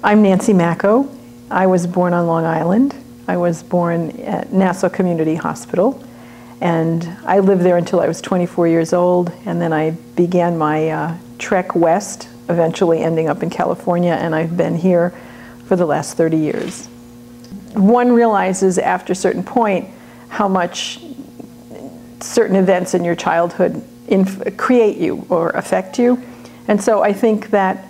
I'm Nancy MACKO. I was born on Long Island. I was born at Nassau Community Hospital, and I lived there until I was 24 years old, and then I began my trek west, eventually ending up in California, and I've been here for the last 30 years. One realizes after a certain point how much certain events in your childhood create you or affect you. And so I think that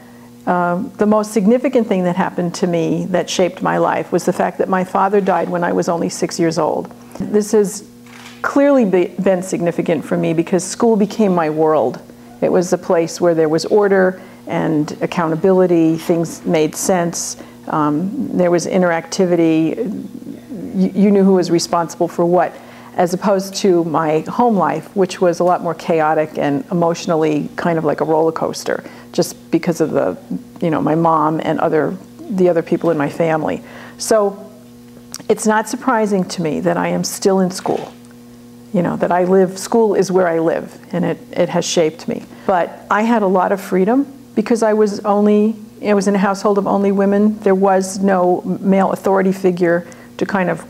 the most significant thing that happened to me that shaped my life was the fact that my father died when I was only 6 years old. This has clearly been significant for me because school became my world. It was a place where there was order and accountability, things made sense, there was interactivity, you knew who was responsible for what, as opposed to my home life, which was a lot more chaotic and emotionally kind of like a roller coaster, just because of the, my mom and the other people in my family. So it's not surprising to me that I am still in school. That I live, school is where I live, and it has shaped me. But I had a lot of freedom because I was in a household of only women. There was no male authority figure to kind of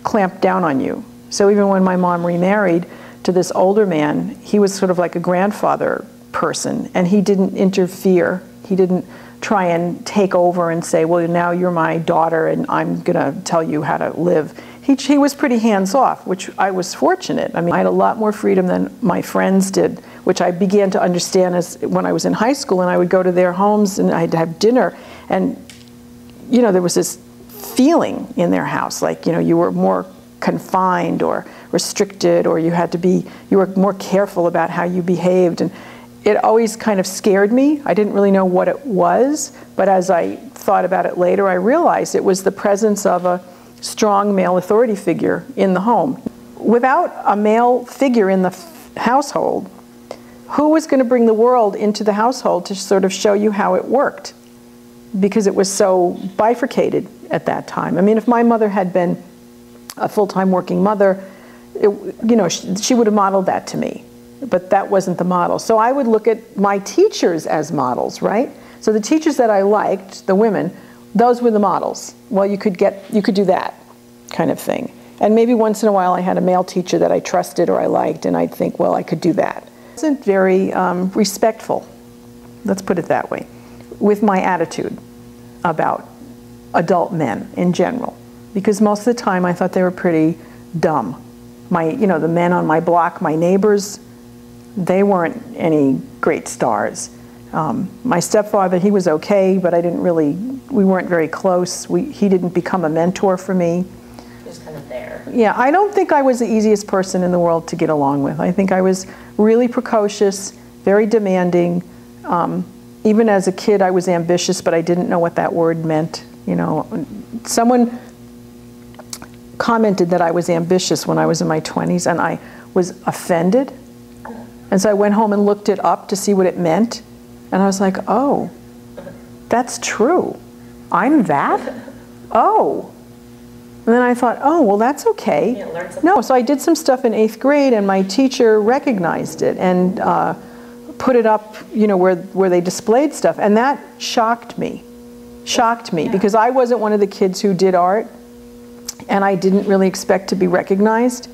clamp down on you. So even when my mom remarried to this older man, he was sort of like a grandfather person, and he didn't interfere. He didn't try and take over and say, well, now you're my daughter and I'm gonna tell you how to live. He was pretty hands-off, which I was fortunate. I mean, I had a lot more freedom than my friends did, which I began to understand when I was in high school, and I would go to their homes and I'd have dinner, and there was this feeling in their house, like you were more confined or restricted, or you were more careful about how you behaved, and it always kind of scared me. I didn't really know what it was, but as I thought about it later, I realized it was the presence of a strong male authority figure in the home. Without a male figure in the household, who was going to bring the world into the household to sort of show you how it worked? Because it was so bifurcated at that time. I mean, if my mother had been a full-time working mother, she would have modeled that to me. But that wasn't the model. So I would look at my teachers as models, right? So the teachers that I liked, the women, those were the models. Well, you could do that kind of thing. And maybe once in a while I had a male teacher that I trusted or I liked, and I'd think, well, I could do that. I wasn't very respectful, let's put it that way, with my attitude about adult men in general. Because most of the time I thought they were pretty dumb. The men on my block, my neighbors, they weren't any great stars. My stepfather, he was okay, but we weren't very close. He didn't become a mentor for me. He was kind of there. Yeah, I don't think I was the easiest person in the world to get along with. I think I was really precocious, very demanding. Even as a kid, I was ambitious, but I didn't know what that word meant. Someone commented that I was ambitious when I was in my 20s, and I was offended. And so I went home and looked it up to see what it meant. And I was like, oh, that's true. I'm that? Oh. And then I thought, oh, well, that's okay. No, so I did some stuff in 8th grade, and my teacher recognized it and put it up, where they displayed stuff. And that shocked me. Because I wasn't one of the kids who did art, and I didn't really expect to be recognized.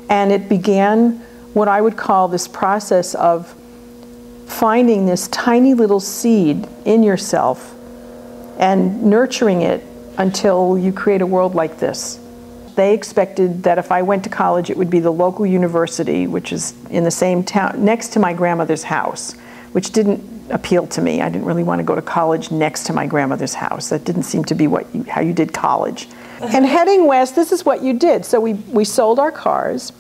And it began what I would call this process of finding this tiny little seed in yourself and nurturing it until you create a world like this. They expected that if I went to college, it would be the local university, which is in the same town, next to my grandmother's house, which didn't appeal to me. I didn't really want to go to college next to my grandmother's house. That didn't seem to be how you did college. And heading west, this is what you did. So we sold our cars.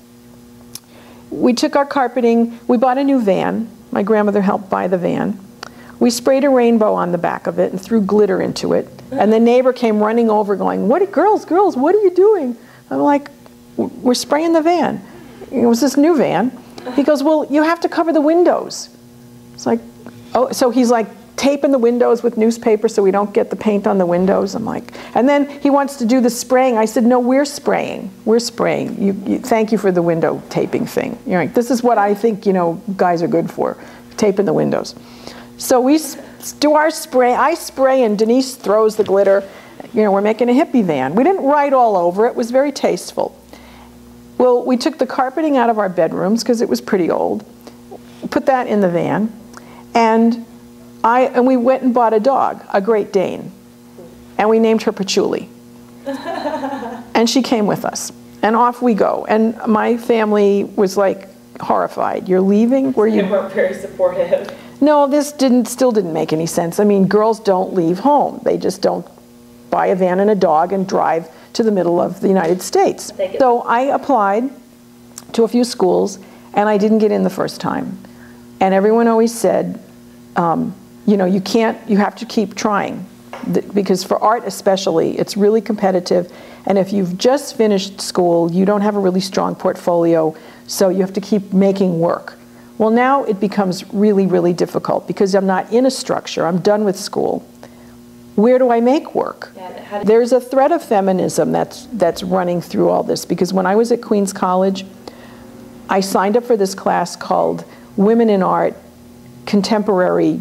We took our carpeting. We bought a new van. My grandmother helped buy the van. We sprayed a rainbow on the back of it and threw glitter into it. And the neighbor came running over going, girls, what are you doing? I'm like, we're spraying the van. It was this new van. He goes, well, you have to cover the windows. It's like, oh, so he's like taping the windows with newspaper so we don't get the paint on the windows. I'm like, and then he wants to do the spraying. I said, no, we're spraying. We're spraying. Thank you for the window taping thing. You're like, this is what I think, guys are good for, taping the windows. So we do our spray, I spray and Denise throws the glitter. You know, we're making a hippie van. We didn't write all over it, was very tasteful. Well, we took the carpeting out of our bedrooms because it was pretty old, put that in the van, and we went and bought a dog, a Great Dane, and we named her Patchouli. And she came with us, and off we go. And my family was like horrified. You're leaving? Were you? They weren't very supportive. No, this still didn't make any sense. I mean, girls don't leave home. They just don't buy a van and a dog and drive to the middle of the United States. So I applied to a few schools, and I didn't get in the first time. And everyone always said, you know, you have to keep trying. Because for art especially, it's really competitive. And if you've just finished school, you don't have a really strong portfolio, so you have to keep making work. Well, now it becomes really, really difficult because I'm not in a structure. I'm done with school. Where do I make work? Yeah, there's a thread of feminism that's running through all this, because when I was at Queens College, I signed up for this class called Women in Art, Contemporary ...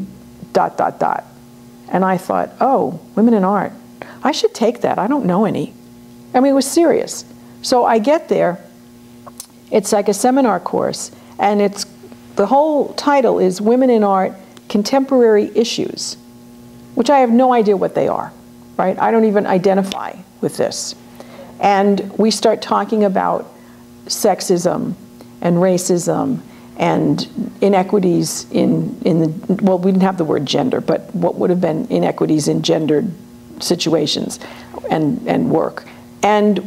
And I thought, oh, women in art. I should take that. I don't know any. I mean, it was serious. So I get there. It's like a seminar course, and the whole title is Women in Art, Contemporary Issues, which I have no idea what they are, right? I don't even identify with this. And we start talking about sexism and racism and inequities well, we didn't have the word gender, but what would have been inequities in gendered situations and work. And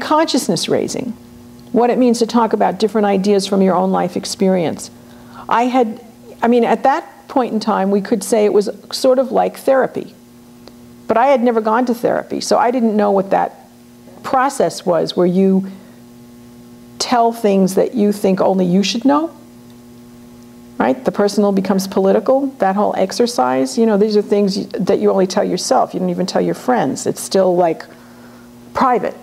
consciousness raising, what it means to talk about different ideas from your own life experience. I mean, at that point in time, we could say it was sort of like therapy. But I had never gone to therapy, so I didn't know what that process was, where you tell things that you think only you should know. Right? The personal becomes political, that whole exercise. You know, these are things that you only tell yourself. You don't even tell your friends. It's still like private.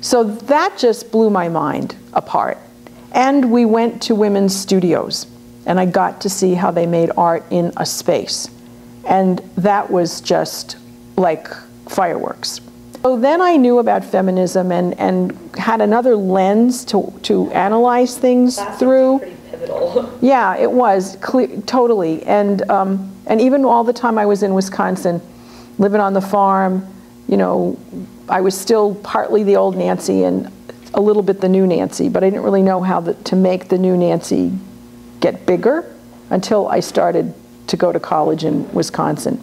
So that just blew my mind apart. And we went to women's studios, and I got to see how they made art in a space. And that was just like fireworks. So then I knew about feminism and had another lens to analyze things through. Pretty pivotal. Yeah, it was, totally. And even all the time I was in Wisconsin, living on the farm, you know, I was still partly the old Nancy and a little bit the new Nancy, but I didn't really know how to make the new Nancy get bigger until I started to go to college in Wisconsin.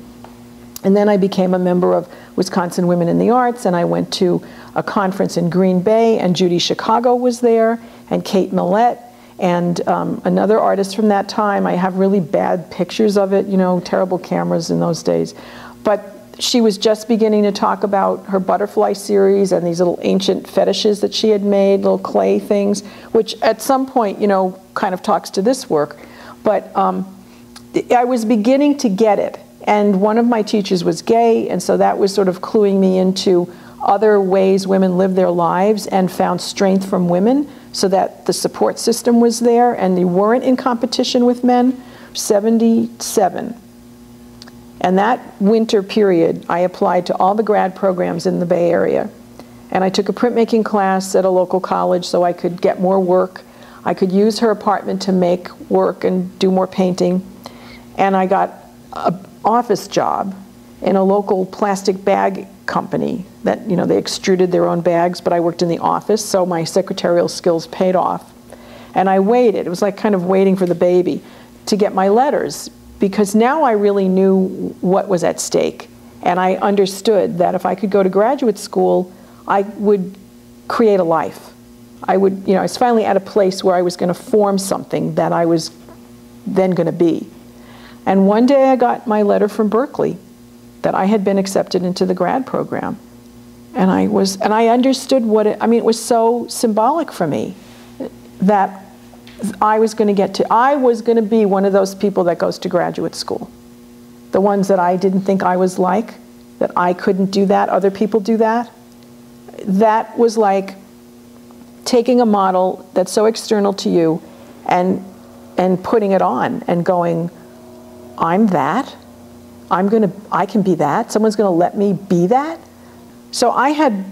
And then I became a member of Wisconsin Women in the Arts, and I went to a conference in Green Bay, and Judy Chicago was there, and Kate Millett, and another artist from that time. I have really bad pictures of it, you know, terrible cameras in those days. But she was just beginning to talk about her butterfly series and these little ancient fetishes that she had made, little clay things, which at some point, you know, kind of talks to this work. But I was beginning to get it. And one of my teachers was gay, and so that was sort of cluing me into other ways women live their lives, and found strength from women, so that the support system was there and they weren't in competition with men. 77. And that winter period, I applied to all the grad programs in the Bay Area. And I took a printmaking class at a local college so I could get more work. I could use her apartment to make work and do more painting. And I got an office job in a local plastic bag company that, you know, they extruded their own bags, but I worked in the office, so my secretarial skills paid off. And I waited. It was like kind of waiting for the baby to get my letters, because now I really knew what was at stake. And I understood that if I could go to graduate school, I would create a life. I would, you know, I was finally at a place where I was going to form something that I was then going to be. And one day I got my letter from Berkeley that I had been accepted into the grad program. And I understood what it, I mean, it was so symbolic for me that I was going to be one of those people that goes to graduate school. The ones that I didn't think I was like, that I couldn't do that, other people do that. That was like taking a model that's so external to you and putting it on and going, I'm that. I can be that. Someone's going to let me be that. So I had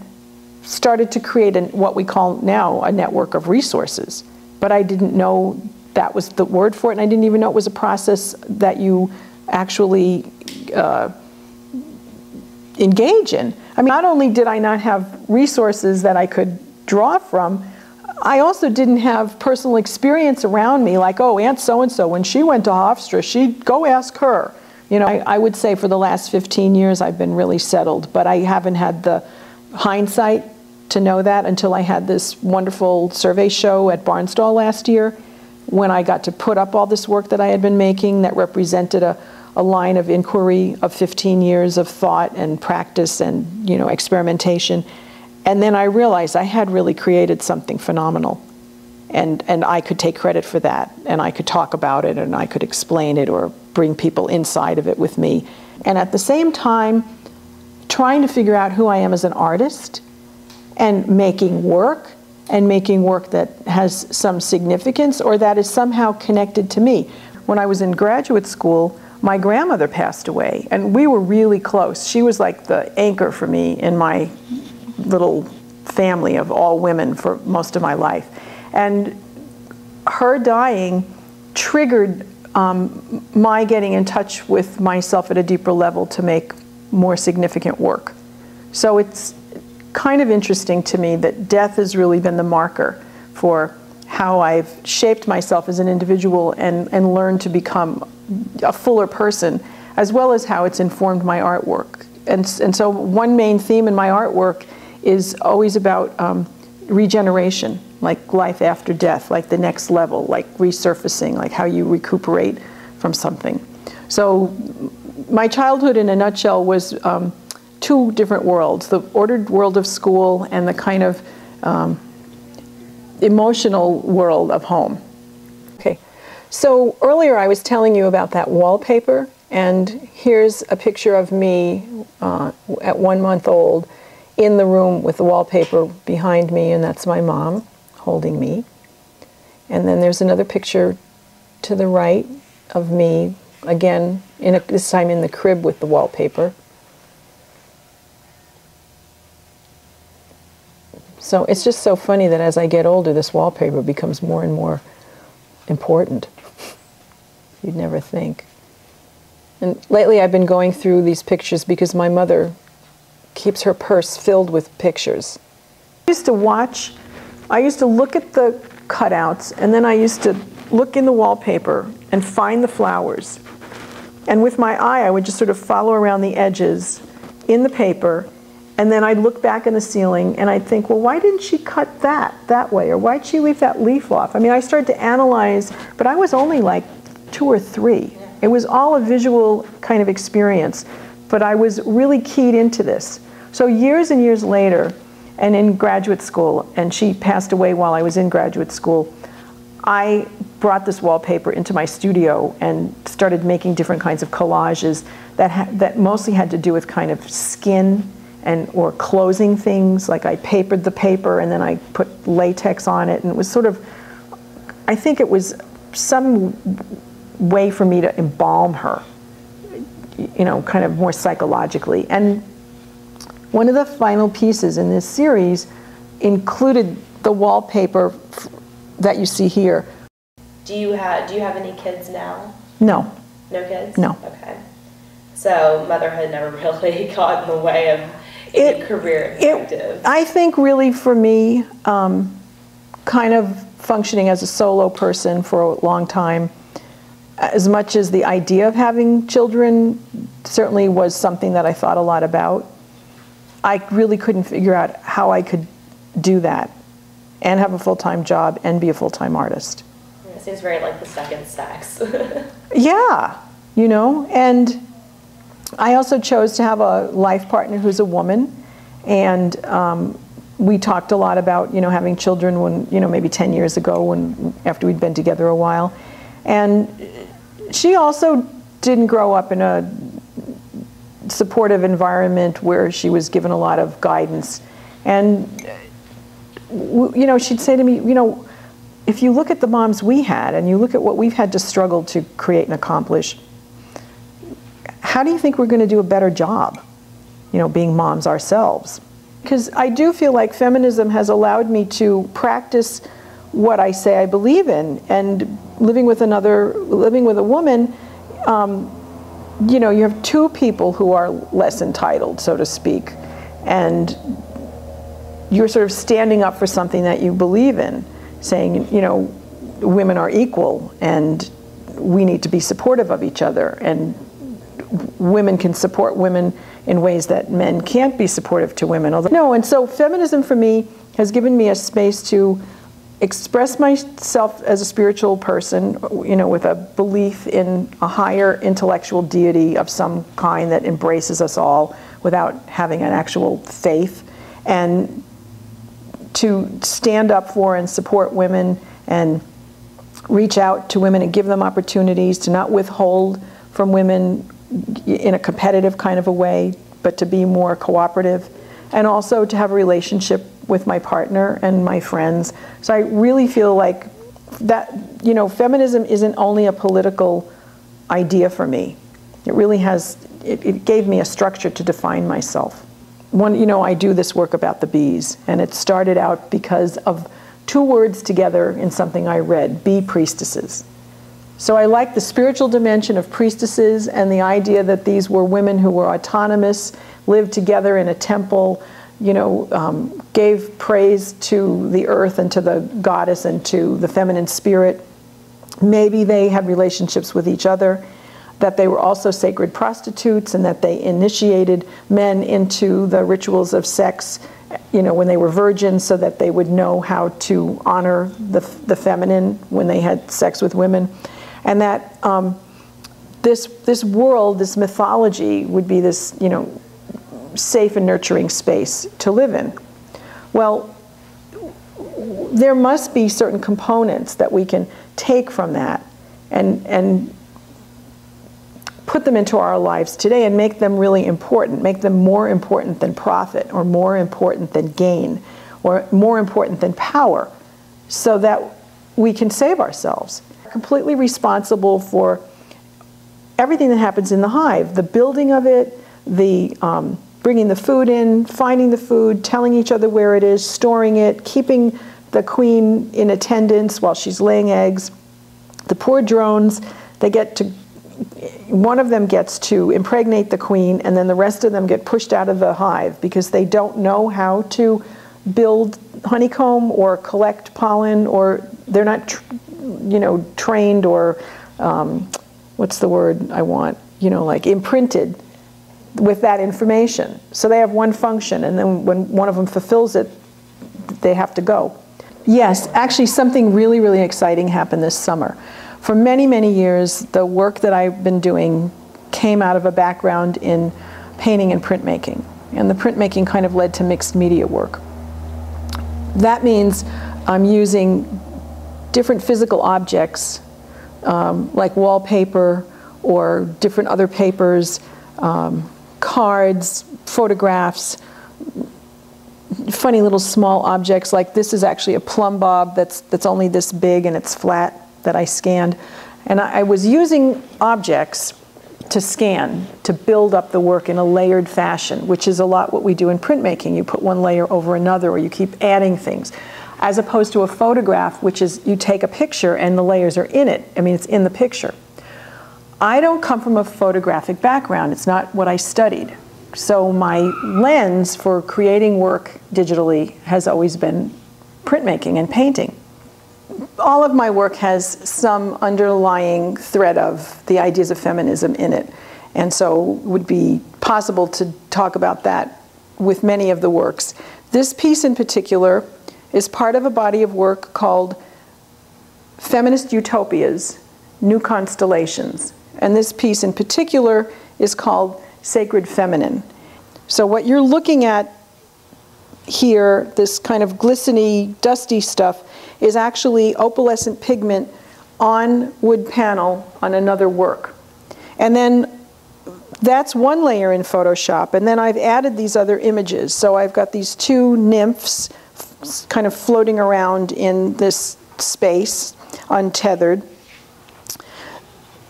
started to create what we call now a network of resources, but I didn't know that was the word for it, and I didn't even know it was a process that you actually engage in. I mean, not only did I not have resources that I could draw from, I also didn't have personal experience around me, like, oh, Aunt so-and-so, when she went to Hofstra, she'd go ask her. You know, I would say for the last 15 years I've been really settled, but I haven't had the hindsight to know that until I had this wonderful survey show at Barnstall last year, when I got to put up all this work that I had been making that represented a line of inquiry of 15 years of thought and practice and, you know, experimentation. And then I realized I had really created something phenomenal. And I could take credit for that, and I could talk about it, and I could explain it or bring people inside of it with me. And at the same time, trying to figure out who I am as an artist and making work that has some significance or that is somehow connected to me. When I was in graduate school, my grandmother passed away, and we were really close. She was like the anchor for me in my little family of all women for most of my life. And her dying triggered my getting in touch with myself at a deeper level to make more significant work. So it's kind of interesting to me that death has really been the marker for how I've shaped myself as an individual and learned to become a fuller person, as well as how it's informed my artwork. And so one main theme in my artwork is always about regeneration, like life after death, like the next level, like resurfacing, like how you recuperate from something. So my childhood in a nutshell was two different worlds, the ordered world of school and the kind of emotional world of home. Okay, so earlier I was telling you about that wallpaper, and here's a picture of me at 1 month old in the room with the wallpaper behind me, and that's my mom holding me. And then there's another picture to the right of me, again, this time in the crib with the wallpaper. So it's just so funny that as I get older, this wallpaper becomes more and more important. You'd never think. And lately I've been going through these pictures because my mother keeps her purse filled with pictures. I used to look at the cutouts, and then I used to look in the wallpaper and find the flowers. And with my eye, I would just sort of follow around the edges in the paper, and then I'd look back in the ceiling and I'd think, well, why didn't she cut that way? Or why'd she leave that leaf off? I mean, I started to analyze, but I was only like 2 or 3. It was all a visual kind of experience, but I was really keyed into this. So years and years later, and in graduate school, and she passed away while I was in graduate school, I brought this wallpaper into my studio and started making different kinds of collages that mostly had to do with kind of skin or closing things. Like I papered the paper and then I put latex on it, and it was sort of, I think it was some way for me to embalm her, you know, kind of more psychologically. And one of the final pieces in this series included the wallpaper that you see here. Do you have any kids now? No. No kids? No. Okay. So motherhood never really got in the way of a career objective. I think really for me, kind of functioning as a solo person for a long time, as much as the idea of having children certainly was something that I thought a lot about, I really couldn't figure out how I could do that and have a full-time job and be a full-time artist. It seems very like the second sex. Yeah, you know, and I also chose to have a life partner who's a woman, and we talked a lot about, you know, having children when, you know, maybe 10 years ago after we'd been together a while. And she also didn't grow up in a supportive environment where she was given a lot of guidance. And, you know, she'd say to me, you know, if you look at the moms we had and you look at what we've had to struggle to create and accomplish, how do you think we're going to do a better job, you know, being moms ourselves? Because I do feel like feminism has allowed me to practice what I say I believe in, and living with a woman, you know, you have two people who are less entitled, so to speak, and you're sort of standing up for something that you believe in, saying, you know, women are equal and we need to be supportive of each other, and women can support women in ways that men can't be supportive to women. No, and so feminism for me has given me a space to express myself as a spiritual person, you know, with a belief in a higher intellectual deity of some kind that embraces us all without having an actual faith, and to stand up for and support women and reach out to women and give them opportunities, to not withhold from women in a competitive kind of a way, but to be more cooperative, and also to have a relationship with my partner and my friends. So I really feel like that, you know, feminism isn't only a political idea for me. It really has, it gave me a structure to define myself. You know, I do this work about the bees, and it started out because of two words together in something I read, bee priestesses. So I like the spiritual dimension of priestesses and the idea that these were women who were autonomous, lived together in a temple, you know, gave praise to the earth and to the goddess and to the feminine spirit. Maybe they had relationships with each other, that they were also sacred prostitutes, and that they initiated men into the rituals of sex, you know, when they were virgins, so that they would know how to honor the feminine when they had sex with women. And that this world, this mythology, would be this, you know, safe and nurturing space to live in. Well, there must be certain components that we can take from that and put them into our lives today and make them really important, make them more important than profit, or more important than gain, or more important than power, so that we can save ourselves. Completely responsible for everything that happens in the hive, the building of it, the bringing the food in, finding the food, telling each other where it is, storing it, keeping the queen in attendance while she's laying eggs. The poor drones, they get to, one of them gets to impregnate the queen, and then the rest of them get pushed out of the hive because they don't know how to build honeycomb or collect pollen, or they're not, you know, trained, or what's the word I want, you know, like imprinted with that information. So they have one function, and then when one of them fulfills it, they have to go. Yes, actually something really, really exciting happened this summer. For many, many years, the work that I've been doing came out of a background in painting and printmaking. And the printmaking kind of led to mixed media work. That means I'm using different physical objects, like wallpaper or different other papers, cards, photographs, funny little small objects, like this is actually a plumb bob that's only this big and it's flat, that I scanned. And I was using objects to scan, to build up the work in a layered fashion, which is a lot what we do in printmaking. You put one layer over another, or you keep adding things, as opposed to a photograph, which is you take a picture and the layers are in it. I mean, it's in the picture. I don't come from a photographic background. It's not what I studied. So my lens for creating work digitally has always been printmaking and painting. All of my work has some underlying thread of the ideas of feminism in it. And so it would be possible to talk about that with many of the works. This piece in particular is part of a body of work called Feminist Utopias, New Constellations. And this piece in particular is called Sacred Feminine. So what you're looking at here, this kind of glistening, dusty stuff, is actually opalescent pigment on wood panel on another work. And then that's one layer in Photoshop, and then I've added these other images. So I've got these two nymphs kind of floating around in this space, untethered.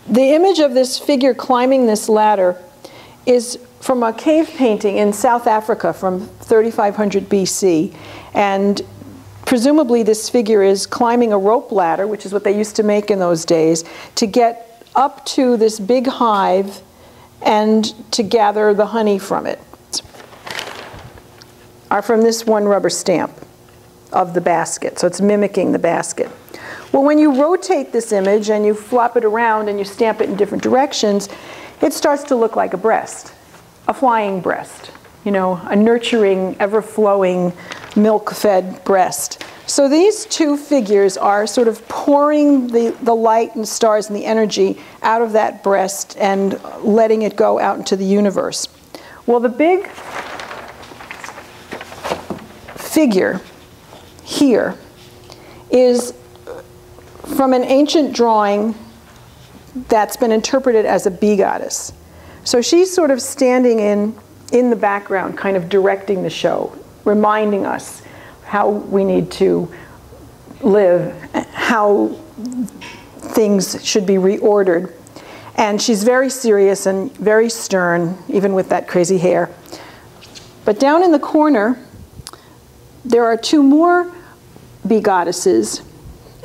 The image of this figure climbing this ladder is from a cave painting in South Africa from 3500 BC. And presumably this figure is climbing a rope ladder, which is what they used to make in those days, to get up to this big hive and to gather the honey from it. Are from this one rubber stamp of the basket. So it's mimicking the basket. Well, when you rotate this image and you flop it around and you stamp it in different directions, it starts to look like a breast, a flying breast, you know, a nurturing, ever-flowing, milk-fed breast. So these two figures are sort of pouring the light and stars and the energy out of that breast and letting it go out into the universe. Well, the big figure here is from an ancient drawing that's been interpreted as a bee goddess. So she's sort of standing in the background, kind of directing the show, reminding us how we need to live, how things should be reordered. And she's very serious and very stern, even with that crazy hair. But down in the corner, there are two more bee goddesses,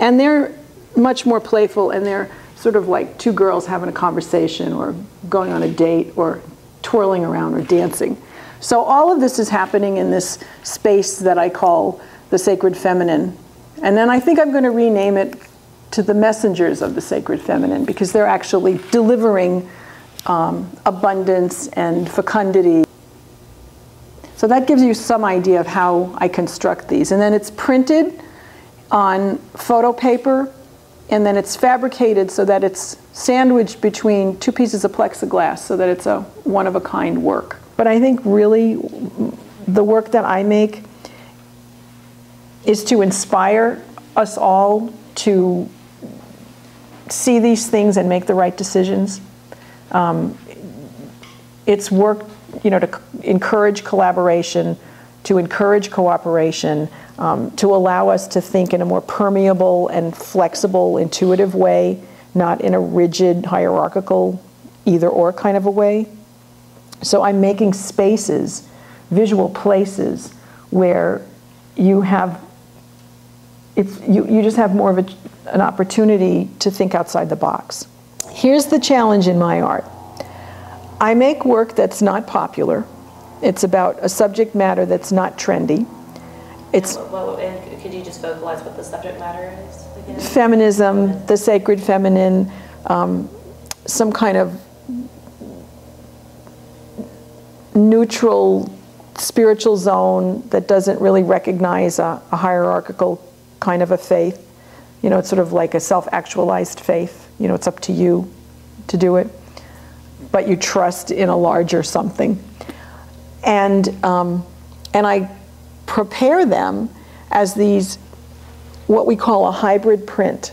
and they're much more playful, and they're sort of like two girls having a conversation or going on a date or twirling around or dancing. So all of this is happening in this space that I call the sacred feminine. And then I think I'm going to rename it to the messengers of the sacred feminine, because they're actually delivering abundance and fecundity. So that gives you some idea of how I construct these. And then it's printed on photo paper, and then it's fabricated so that it's sandwiched between two pieces of plexiglass so that it's a one-of-a-kind work. But I think really the work that I make is to inspire us all to see these things and make the right decisions. It's work, you know, to encourage collaboration, to encourage cooperation, to allow us to think in a more permeable and flexible, intuitive way, not in a rigid, hierarchical, either-or kind of a way. So I'm making spaces, visual places, where you have, you just have more of an opportunity to think outside the box. Here's the challenge in my art. I make work that's not popular. It's about a subject matter that's not trendy. It's and could you just vocalize what the subject matter is again? Feminism, the sacred feminine, some kind of neutral spiritual zone that doesn't really recognize a hierarchical kind of a faith. You know, it's sort of like a self-actualized faith. You know, it's up to you to do it, but you trust in a larger something. And I prepare them as these, what we call a hybrid print.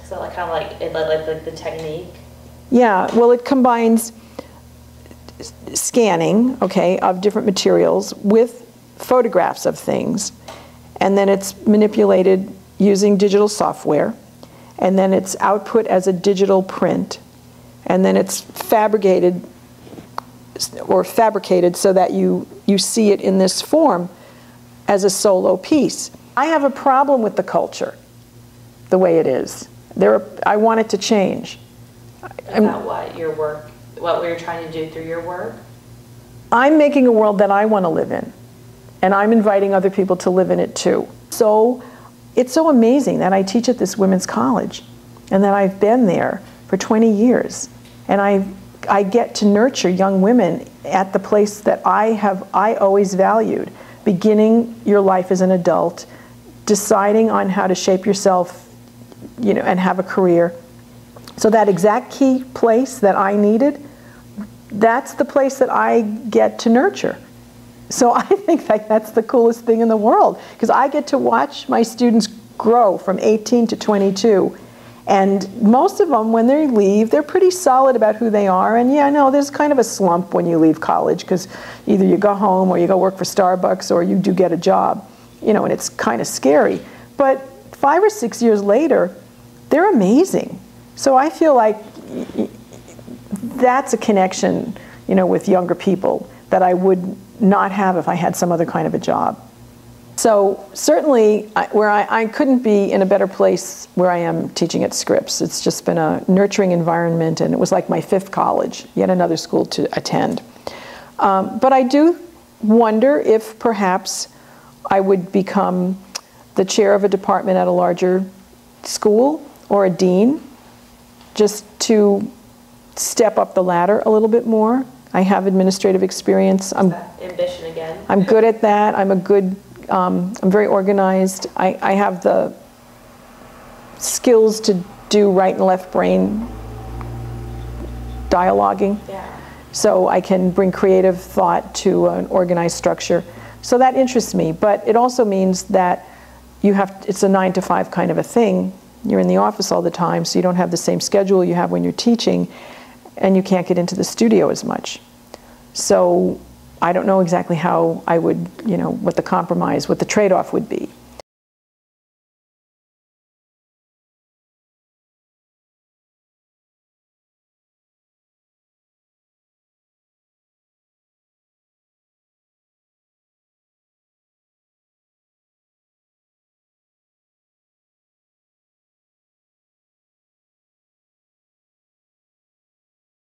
So like kind of like the technique? Yeah, well, it combines scanning, okay, of different materials with photographs of things, and then it's manipulated using digital software, and then it's output as a digital print, and then it's fabricated so that you see it in this form as a solo piece. I have a problem with the culture, the way it is. I want it to change. About what your work, what we're trying to do through your work? I'm making a world that I want to live in, and I'm inviting other people to live in it too. So it's so amazing that I teach at this women's college, and that I've been there for 20 years, and I get to nurture young women at the place that I always valued. Beginning your life as an adult, deciding on how to shape yourself, you know, and have a career. So that exact key place that I needed, that's the place that I get to nurture. So I think that's the coolest thing in the world, because I get to watch my students grow from 18 to 22. And most of them, when they leave, they're pretty solid about who they are. And yeah, no, there's kind of a slump when you leave college, because either you go home or you go work for Starbucks or you do get a job, you know, and it's kind of scary. But 5 or 6 years later, they're amazing. So I feel like that's a connection, you know, with younger people that I would not have if I had some other kind of a job. So certainly, I couldn't be in a better place where I am teaching at Scripps. It's just been a nurturing environment, and it was like my 5th college, yet another school to attend. But I do wonder if perhaps I would become the chair of a department at a larger school, or a dean, just to step up the ladder a little bit more. I have administrative experience. Ambition again. I'm good at that. I'm very organized. I have the skills to do right and left brain dialoguing. Yeah. So I can bring creative thought to an organized structure. So that interests me, but it also means that it's a 9 to 5 kind of a thing. You're in the office all the time, so you don't have the same schedule you have when you're teaching, and you can't get into the studio as much. So I don't know exactly how I would, you know, what the compromise, what the trade-off would be.